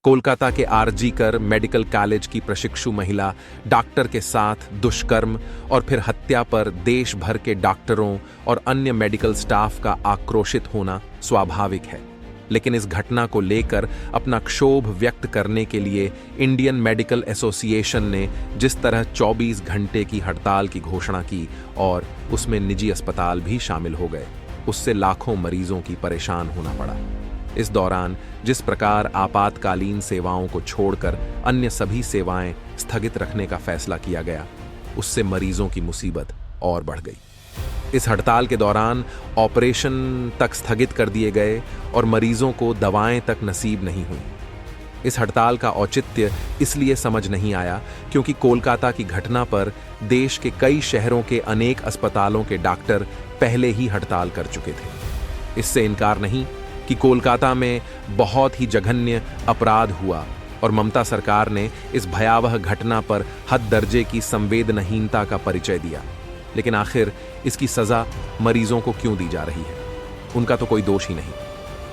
कोलकाता के आरजी-कर medical college की प्रशिक्षु महिला डॉक्टर के साथ दुष्कर्म और फिर हत्या पर देश भर के डॉक्टरों और अन्य मेडिकल स्टाफ का आक्रोशित होना स्वाभाविक है। लेकिन इस घटना को लेकर अपना क्षोभ व्यक्त करने के लिए इंडियन मेडिकल एसोसिएशन ने जिस तरह 24 घंटे की हड़ताल की घोषणा की और उसमें निजी अस्पताल भी शामिल हो गए, उससे लाखों मरीजों की परेशान होना पड़ा। इस दौरान जिस प्रकार आपातकालीन सेवाओं को छोड़कर अन्य सभी सेवाएं स्थगित रखने का फैसला किया गया, उससे मरीजों की मुसीबत और बढ़ गई। इस हड़ताल के दौरान ऑपरेशन तक स्थगित कर दिए गए और मरीजों को दवाएं तक नसीब नहीं हुई। इस हड़ताल का औचित्य इसलिए समझ नहीं आया क्योंकि कोलकाता की घटना पर देश के कई शहरों के अनेक अस्पतालों के डॉक्टर पहले ही हड़ताल कर चुके थे। इससे इनकार नहीं कि कोलकाता में बहुत ही जघन्य अपराध हुआ और ममता सरकार ने इस भयावह घटना पर हद दर्जे की संवेदनहीनता का परिचय दिया। लेकिन आखिर इसकी सजा मरीजों को क्यों दी जा रही है? उनका तो कोई दोष ही नहीं।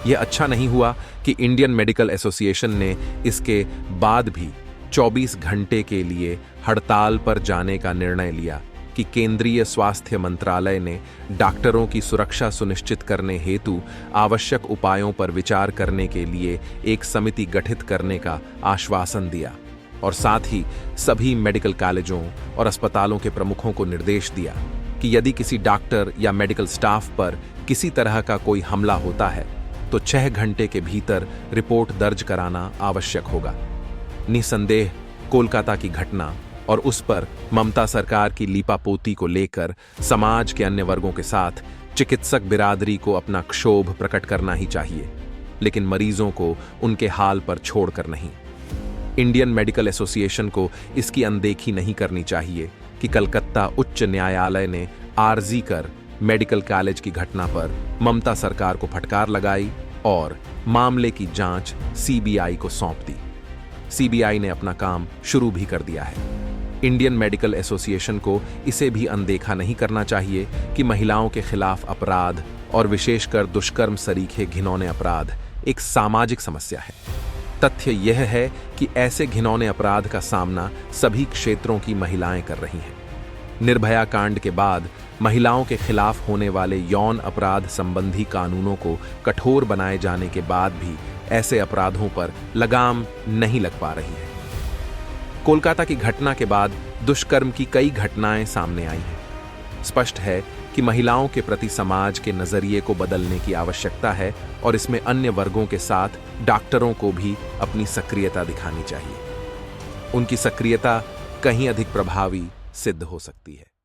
यह अच्छा नहीं हुआ कि इंडियन मेडिकल एसोसिएशन ने इसके बाद भी 24 घंटे के लिए हड़ताल पर जाने का निर्णय लिया कि केंद्रीय स्वास्थ्य मंत्रालय ने डॉक्टरों की सुरक्षा सुनिश्चित करने हेतु आवश्यक उपायों पर विचार करने के लिए एक समिति गठित करने का आश्वासन दिया और साथ ही सभी मेडिकल कॉलेजों और अस्पतालों के प्रमुखों को निर्देश दिया कि यदि किसी डॉक्टर या मेडिकल स्टाफ पर किसी तरह का कोई हमला होता है तो 6 घंटे के भीतर रिपोर्ट दर्ज कराना आवश्यक होगा। निसंदेह कोलकाता की घटना और उस पर ममता सरकार की लीपापोती को लेकर समाज के अन्य वर्गों के साथ चिकित्सक बिरादरी को अपना क्षोभ प्रकट करना ही चाहिए, लेकिन मरीजों को उनके हाल पर छोड़कर नहीं। इंडियन मेडिकल एसोसिएशन को इसकी अनदेखी नहीं करनी चाहिए कि कलकत्ता उच्च न्यायालय ने आरजी-कर मेडिकल कॉलेज की घटना पर ममता सरकार को फटकार लगाई और मामले की जांच सीबीआई को सौंप दी। सीबीआई ने अपना काम शुरू भी कर दिया है। इंडियन मेडिकल एसोसिएशन को इसे भी अनदेखा नहीं करना चाहिए कि महिलाओं के खिलाफ अपराध और विशेषकर दुष्कर्म सरीखे घिनौने अपराध एक सामाजिक समस्या है। तथ्य यह है कि ऐसे घिनौने अपराध का सामना सभी क्षेत्रों की महिलाएं कर रही हैं। निर्भया कांड के बाद महिलाओं के खिलाफ होने वाले यौन अपराध संबंधी कानूनों को कठोर बनाए जाने के बाद भी ऐसे अपराधों पर लगाम नहीं लग पा रही है। कोलकाता की घटना के बाद दुष्कर्म की कई घटनाएं सामने आई हैं। स्पष्ट है कि महिलाओं के प्रति समाज के नजरिए को बदलने की आवश्यकता है और इसमें अन्य वर्गों के साथ डॉक्टरों को भी अपनी सक्रियता दिखानी चाहिए। उनकी सक्रियता कहीं अधिक प्रभावी सिद्ध हो सकती है।